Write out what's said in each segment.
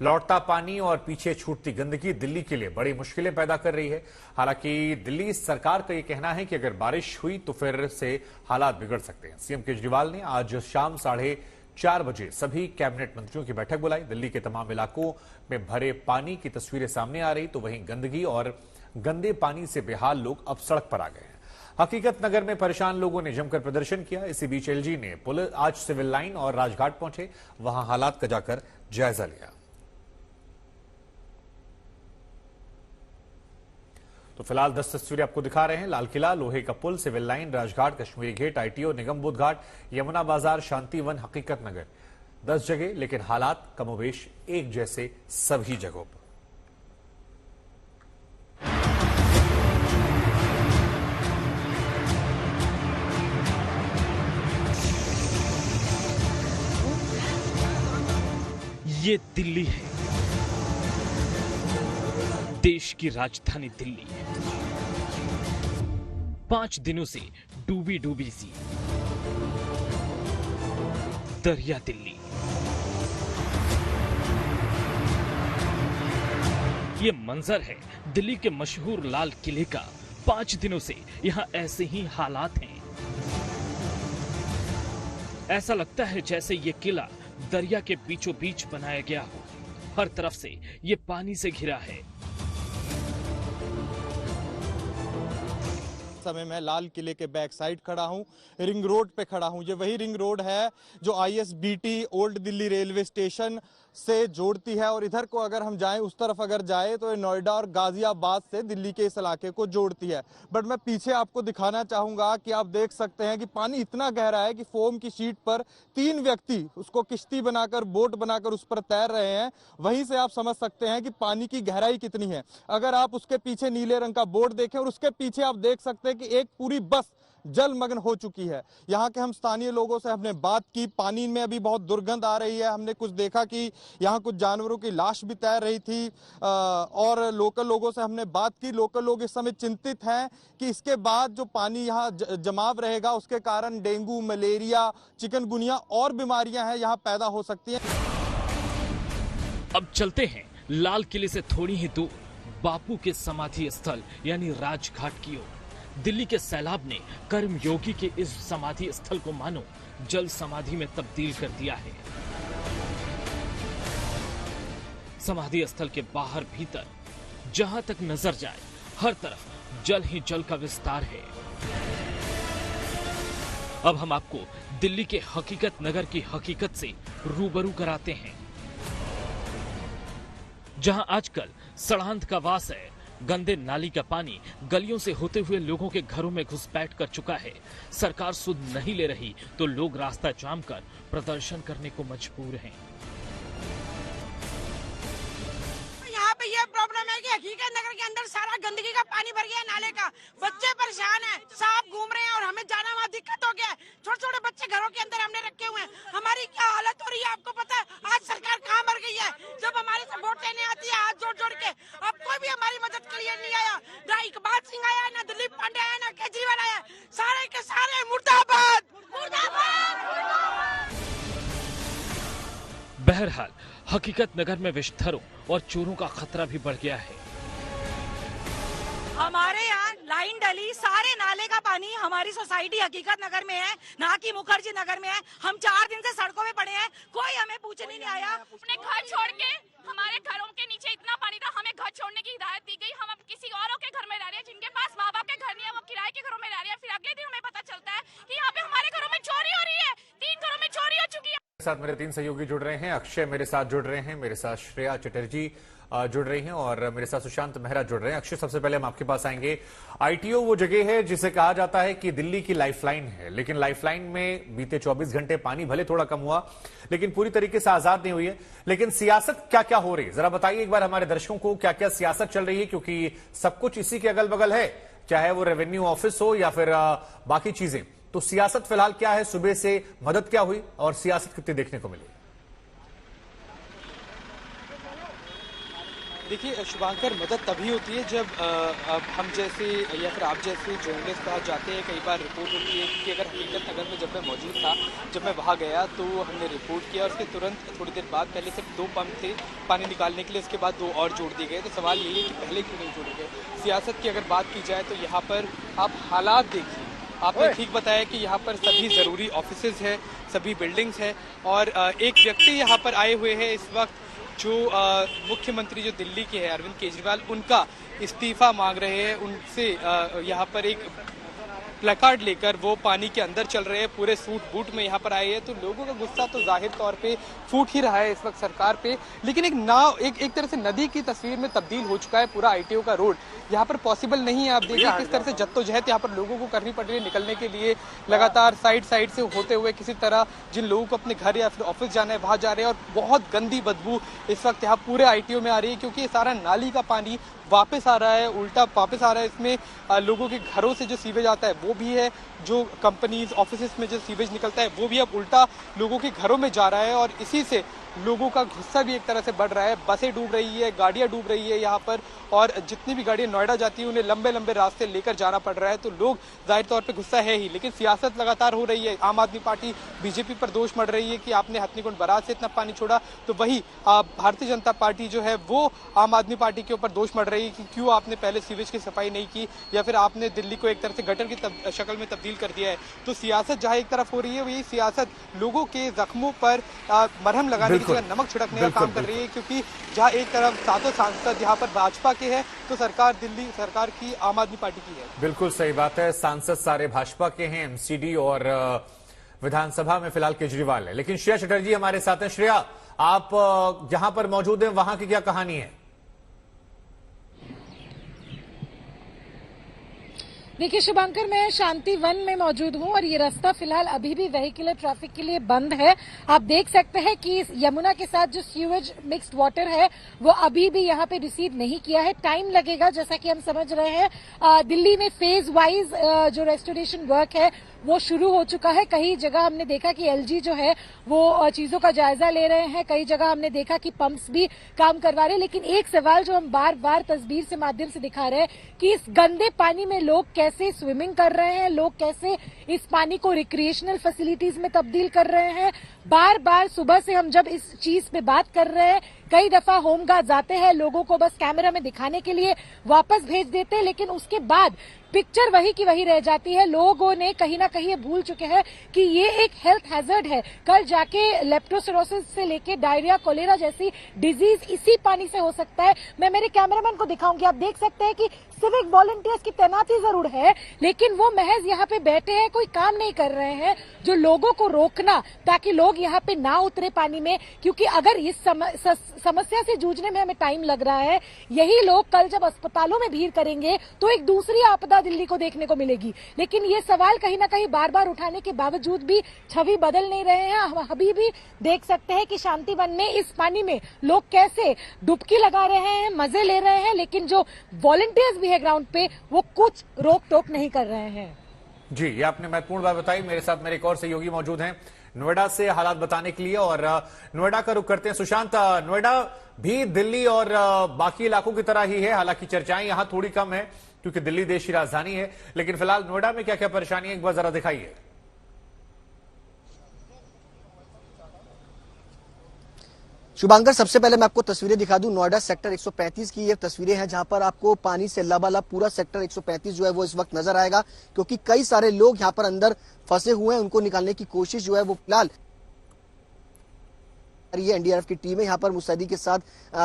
लौटता पानी और पीछे छूटती गंदगी दिल्ली के लिए बड़ी मुश्किलें पैदा कर रही है। हालांकि दिल्ली सरकार का ये कहना है कि अगर बारिश हुई तो फिर से हालात बिगड़ सकते हैं। सीएम केजरीवाल ने आज शाम 4:30 बजे सभी कैबिनेट मंत्रियों की बैठक बुलाई। दिल्ली के तमाम इलाकों में भरे पानी की तस्वीरें सामने आ रही, तो वहीं गंदगी और गंदे पानी से बेहाल लोग अब सड़क पर आ गए हैं। हकीकत नगर में परेशान लोगों ने जमकर प्रदर्शन किया। इसी बीच एलजी ने पुलिस आज सिविल लाइन और राजघाट पहुंचे, वहां हालात का जाकर जायजा लिया। तो फिलहाल 10 तस्वीरें आपको दिखा रहे हैं। लाल Qila, Lohe ka Pul, civil line, Rajghat, Kashmiri gate, ITO, Nigam Bodh Ghat, Yamuna बाजार, शांतिवन, हकीकत नगर। 10 जगह, लेकिन हालात कमोबेश एक जैसे सभी जगहों पर। ये दिल्ली है, देश की राजधानी दिल्ली है। 5 दिनों से डूबी डूबी सी दरिया दिल्ली। ये मंजर है दिल्ली के मशहूर लाल किले का। 5 दिनों से यहां ऐसे ही हालात हैं। ऐसा लगता है जैसे ये किला दरिया के बीचों बीच बनाया गया हो। हर तरफ से ये पानी से घिरा है। समय मैं लाल किले के बैक साइड खड़ा हूं, रिंग रोड पे खड़ा हूं। ये वही रिंग रोड है जो ISBT old Delhi railway station से जोड़ती है, और इधर को अगर हम जाएं, उस तरफ अगर जाएं तो ये नोएडा और गाजियाबाद से दिल्ली के इस इलाके को जोड़ती है। बट मैं पीछे आपको दिखाना चाहूंगा कि आप देख सकते हैं कि पानी इतना गहरा है कि फोम की शीट पर 3 व्यक्ति उसको किश्ती बनाकर, बोट बनाकर उस पर तैर रहे हैं। वहीं से आप समझ सकते हैं कि पानी की गहराई कितनी है। अगर आप उसके पीछे नीले रंग का बोट देखें और उसके पीछे आप देख सकते हैं कि एक पूरी बस जलमग्न हो चुकी है। यहाँ के हम स्थानीय लोगों से हमने बात की। पानी में अभी बहुत दुर्गंध आ रही है। हमने कुछ देखा कि यहाँ कुछ जानवरों की लाश भी तैर रही थी, और लोकल लोगों से हमने बात की। लोकल लोग इस समय चिंतित हैं कि इसके बाद जो पानी यहाँ जमाव रहेगा, उसके कारण डेंगू, मलेरिया, चिकनगुनिया और बीमारियां हैं यहाँ पैदा हो सकती हैं। अब चलते हैं लाल किले से थोड़ी ही दूर बापू के समाधि स्थल यानी राजघाट की ओर। दिल्ली के सैलाब ने कर्मयोगी के इस समाधि स्थल को मानो जल समाधि में तब्दील कर दिया है। समाधि स्थल के बाहर भीतर जहां तक नजर जाए, हर तरफ जल ही जल का विस्तार है। अब हम आपको दिल्ली के हकीकत नगर की हकीकत से रूबरू कराते हैं, जहां आजकल सड़ांध का वास है। गंदे नाली का पानी गलियों से होते हुए लोगों के घरों में घुसपैठ कर चुका है। सरकार सुध नहीं ले रही तो लोग रास्ता जाम कर प्रदर्शन करने को मजबूर हैं। यहाँ पे ये प्रॉब्लम है कि हकीकत नगर के अंदर सारा गंदगी का पानी भर गया है, नाले का। बच्चे परेशान हैं, सांप घूम रहे हैं और हमें जाना वहाँ दिक्कत हो गया है। छोटे छोटे बच्चे घरों के अंदर हमने रखे हुए हैं। हमारी क्या हालत हो रही है आपको पता है? आज सरकार कहाँ मर गई है? जब हमारे से वोट लेने आती है हाथ जोड़ जोड़ के, अब कोई भी हमारी मदद के लिए नहीं आया। ना इकबाल सिंह आया, ना दिलीप पांडे आया, ना केजरीवाल आया। सारे के सारे मुर्दाबाद, मुर्दाबाद। बहरहाल हकीकत नगर में विषधरों और चोरों का खतरा भी बढ़ गया है। हमारे यहाँ लाइन डली, सारे नाले का पानी हमारी सोसाइटी हकीकत नगर में है, ना कि मुखर्जी नगर में है। हम 4 दिन से सड़कों में पड़े हैं, कोई हमें पूछने नहीं आया। अपने घर छोड़ के, हमारे घरों के नीचे इतना पानी था, हमें घर छोड़ने की हिदायत दी गई। हम अब किसी औरों के घर में रह रहे हैं, जिनके पास माँ बाप के घर नहीं है, वो किराए के घरों में रह रहे हैं। फिर अगले दिन हमें पता चलता है कि यहाँ पे हमारे घरों में चोरी हो रही है। 3 घरों में चोरी हो चुकी है। साथ मेरे 3 सहयोगी जुड़ रहे हैं। अक्षय मेरे साथ जुड़ रहे हैं, मेरे साथ श्रेया चटर्जी जुड़ रही हैं और मेरे साथ सुशांत मेहरा जुड़ रहे हैं। अक्षय, सबसे पहले हम आपके पास आएंगे। आईटीओ वो जगह है जिसे कहा जाता है कि दिल्ली की लाइफलाइन है, लेकिन लाइफलाइन में बीते 24 घंटे पानी भले थोड़ा कम हुआ, लेकिन पूरी तरीके से आजाद नहीं हुई है। लेकिन सियासत क्या क्या हो रही है, जरा बताइए एक बार हमारे दर्शकों को, क्या क्या सियासत चल रही है, क्योंकि सब कुछ इसी के अगल बगल है, चाहे वो रेवेन्यू ऑफिस हो या फिर बाकी चीजें। तो सियासत फिलहाल क्या है, सुबह से मदद क्या हुई और सियासत कितनी देखने को मिली? देखिए शुभांकर, मदद तभी होती है जब हम जैसे या फिर आप जैसे जर्नलिस्ट पास जाते हैं। कई बार रिपोर्ट होती है कि अगर हकीकत नगर में जब मैं मौजूद था, जब मैं वहाँ गया तो हमने रिपोर्ट किया और उसके तुरंत थोड़ी देर बाद पहले सिर्फ 2 पंप थे पानी निकालने के लिए, उसके बाद 2 और जोड़ दिए गए। तो सवाल यही है कि पहले क्यों नहीं जोड़े गए। सियासत की अगर बात की जाए तो यहाँ पर आप हालात देखिए, आपने ठीक बताया कि यहाँ पर सभी ज़रूरी ऑफिसेज है, सभी बिल्डिंग्स है और एक व्यक्ति यहाँ पर आए हुए हैं इस वक्त, जो मुख्यमंत्री जो दिल्ली के हैं अरविंद केजरीवाल, उनका इस्तीफा मांग रहे हैं। उनसे यहाँ पर एक प्लेकार्ड लेकर वो पानी के अंदर चल रहे हैं, पूरे सूट बूट में यहाँ पर आए हैं। तो लोगों का गुस्सा तो जाहिर तौर पे फूट ही रहा है इस वक्त सरकार पे। लेकिन एक तरह से नदी की तस्वीर में तब्दील हो चुका है पूरा आईटीओ का रोड। यहाँ पर पॉसिबल नहीं है। आप देखिए किस तरह से जद्दोजहद यहाँ पर लोगों को करनी पड़ रही है निकलने के लिए, लगातार साइड से होते हुए किसी तरह जिन लोगों को अपने घर या फिर ऑफिस जाना है वहां जा रहे हैं। और बहुत गंदी बदबू इस वक्त यहाँ पूरे आईटीओ में आ रही है, क्योंकि ये सारा नाली का पानी वापस आ रहा है, उल्टा वापस आ रहा है। इसमें लोगों के घरों से जो सीवेज आता है वो भी है, जो कंपनीज ऑफिस में जो सीवेज निकलता है वो भी अब उल्टा लोगों के घरों में जा रहा है। और इसी से लोगों का गुस्सा भी एक तरह से बढ़ रहा है। बसें डूब रही है, गाड़ियां डूब रही है यहाँ पर, और जितनी भी गाड़ियां नोएडा जाती है उन्हें लंबे लंबे रास्ते लेकर जाना पड़ रहा है। तो लोग जाहिर तौर पे गुस्सा है ही, लेकिन सियासत लगातार हो रही है। आम आदमी पार्टी बीजेपी पर दोष मढ़ रही है कि आपने हथनीकुंड बराज से इतना पानी छोड़ा, तो वही भारतीय जनता पार्टी जो है वो आम आदमी पार्टी के ऊपर दोष मढ़ रही है कि क्यों आपने पहले सीवेज की सफाई नहीं की, या फिर आपने दिल्ली को एक तरह से गटर की शक्ल में तब्दील कर दिया है। तो सियासत जहाँ एक तरफ हो रही है, वही सियासत लोगों के जख्मों पर मरहम लगाने की जगह नमक छिड़कने का काम कर रही है। क्योंकि जहाँ एक तरफ 7 सांसद यहाँ पर भाजपा के हैं, तो सरकार दिल्ली सरकार की आम आदमी पार्टी की है। बिल्कुल सही बात है, सांसद सारे भाजपा के हैं, एमसीडी और विधानसभा में फिलहाल केजरीवाल है। लेकिन श्रेया चटर्जी हमारे साथ हैं। श्रेया, आप जहां पर मौजूद हैं वहां की क्या कहानी है? देखिए शुभांकर, मैं शांति वन में मौजूद हूं और ये रास्ता फिलहाल अभी भी व्हीकलर ट्रैफिक के लिए बंद है। आप देख सकते हैं कि यमुना के साथ जो सीवेज मिक्स्ड वाटर है वो अभी भी यहाँ पे रिसीव नहीं किया है। टाइम लगेगा, जैसा कि हम समझ रहे हैं। दिल्ली में फेज वाइज जो रेस्टोरेशन वर्क है वो शुरू हो चुका है। कई जगह हमने देखा कि एलजी जो है वो चीजों का जायजा ले रहे हैं, कई जगह हमने देखा कि पंप्स भी काम करवा रहे हैं। लेकिन एक सवाल जो हम बार बार तस्वीर से माध्यम से दिखा रहे हैं कि इस गंदे पानी में लोग कैसे स्विमिंग कर रहे हैं, लोग कैसे इस पानी को रिक्रिएशनल फैसिलिटीज में तब्दील कर रहे हैं। बार बार सुबह से हम जब इस चीज पे बात कर रहे हैं, कई दफा होमगार्ड आते हैं, लोगों को बस कैमरा में दिखाने के लिए वापस भेज देते हैं, लेकिन उसके बाद पिक्चर वही की वही रह जाती है। लोगों ने कहीं ना कहीं ये भूल चुके हैं कि ये एक हेल्थ हैजर्ड है। कल जाके लेप्टोस्पिरोसिस से लेके डायरिया, कोलेरा जैसी डिजीज इसी पानी से हो सकता है। मैं मेरे कैमरामैन को दिखाऊंगी, आप देख सकते हैं कि सिविक वॉलंटियर्स की तैनाती जरूर है, लेकिन वो महज यहाँ पे बैठे हैं, कोई काम नहीं कर रहे हैं। जो लोगों को रोकना ताकि लोग यहाँ पे ना उतरे पानी में, क्योंकि अगर इस समस्या से जूझने में हमें टाइम लग रहा है, यही लोग कल जब अस्पतालों में भीड़ करेंगे तो एक दूसरी आपदा दिल्ली को देखने को मिलेगी। लेकिन ये सवाल कहीं ना कहीं बार बार उठाने के बावजूद भी छवि बदल नहीं रहे हैं। हम अभी भी देख सकते हैं कि शांति वन में इस पानी में लोग कैसे डुबकी लगा रहे हैं, मजे ले रहे हैं, लेकिन जो वॉलंटियर्स भी है ग्राउंड पे वो कुछ रोक टोक नहीं कर रहे हैं। जी, ये आपने महत्वपूर्ण बात बताई। मेरे साथ मेरे एक और सहयोगी मौजूद हैं नोएडा से हालात बताने के लिए, और नोएडा का रुख करते हैं। सुशांत, नोएडा भी दिल्ली और बाकी इलाकों की तरह ही है, हालांकि चर्चाएं यहां थोड़ी कम है क्योंकि दिल्ली देश की राजधानी है। लेकिन फिलहाल नोएडा में क्या क्या परेशानी है, एक बार जरा दिखाइए। शुभांकर, सबसे पहले मैं आपको तस्वीरें दिखा दूं। नोएडा सेक्टर 135 की ये तस्वीरें हैं, जहां पर आपको पानी से लबालब पूरा सेक्टर 135 जो है वो इस वक्त नजर आएगा, क्योंकि कई सारे लोग यहां पर अंदर फंसे हुए हैं। उनको निकालने की कोशिश जो है वो फिलहाल एनडीआरएफ की टीमें यहाँ पर मुस्तैदी के साथ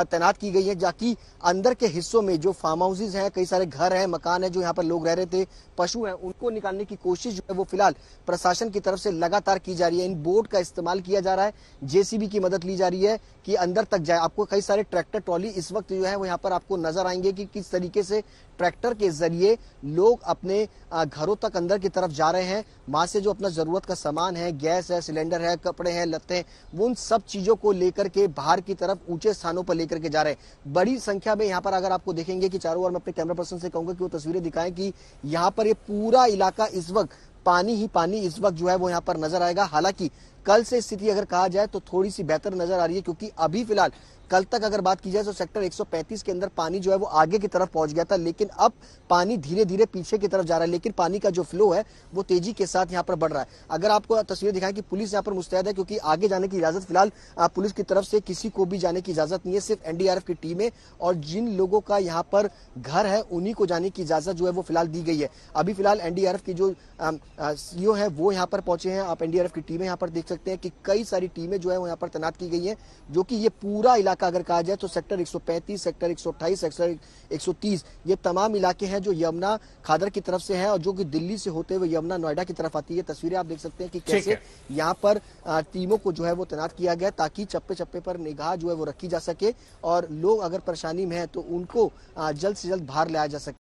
तैनात की गई है, जाकि अंदर के हिस्सों में जो फार्म हाउसेज हैं, कई सारे घर हैं, मकान है जो यहाँ पर लोग रह रहे थे, पशु हैं, उनको निकालने की कोशिश जो है वो फिलहाल प्रशासन की तरफ से लगातार की जा रही है। इन बोट का इस्तेमाल किया जा रहा है, जेसीबी की मदद ली जा रही है कि अंदर तक जाए। आपको कई सारे ट्रैक्टर ट्रॉली इस वक्त जो है वो यहाँ पर आपको नजर आएंगे कि किस तरीके से ट्रैक्टर के जरिए लोग अपने घरों तक अंदर की तरफ जा रहे हैं। वहां से जो अपना जरूरत का सामान है, गैस है, सिलेंडर है, कपड़े हैं, लत्ते हैं, वो उन सब चीजों को लेकर के बाहर की तरफ ऊंचे स्थानों पर लेकर के जा रहे हैं। बड़ी संख्या में यहाँ पर अगर आपको देखेंगे कि चारों ओर, मैं अपने कैमरा पर्सन से कहूंगा कि वो तस्वीरें दिखाएं कि यहाँ पर ये पूरा इलाका इस वक्त पानी ही पानी इस वक्त जो है वो यहाँ पर नजर आएगा। हालांकि कल से स्थिति अगर कहा जाए तो थोड़ी सी बेहतर नजर आ रही है, क्योंकि अभी फिलहाल कल तक अगर बात की जाए तो सेक्टर 135 के अंदर पानी जो है वो आगे की तरफ पहुंच गया था, लेकिन अब पानी धीरे धीरे पीछे की तरफ जा रहा है, लेकिन पानी का जो फ्लो है वो तेजी के साथ यहाँ पर बढ़ रहा है। अगर आपको तस्वीर दिखाएं कि पुलिस यहाँ पर मुस्तैद है, क्योंकि आगे जाने की इजाजत फिलहाल पुलिस की तरफ से किसी को भी जाने की इजाजत नहीं है, सिर्फ एनडीआरएफ की टीमें और जिन लोगों का यहाँ पर घर है उन्हीं को जाने की इजाजत जो है वो फिलहाल दी गई है। अभी फिलहाल एनडीआरएफ की जो सीओ है वो यहाँ पर पहुंचे हैं। आप एनडीआरएफ की टीमें यहाँ पर देख सकते हैं कि कई सारी टीमें जो है वो यहाँ पर तैनात की गई है, जो कि ये पूरा इलाका अगर कहा जाए तो सेक्टर 135, सेक्टर 128, सेक्टर 130 ये तमाम इलाके हैं जो यमुना खादर की तरफ से हैं और जो कि दिल्ली से होते हुए यमुना नोएडा की तरफ आती है। तस्वीरें आप देख सकते हैं कि कैसे यहाँ पर टीमों को जो है वो तैनात किया गया ताकि चप्पे चप्पे पर निगाह जो है वो रखी जा सके और लोग अगर परेशानी में है तो उनको जल्द से जल्द बाहर लाया जा सके।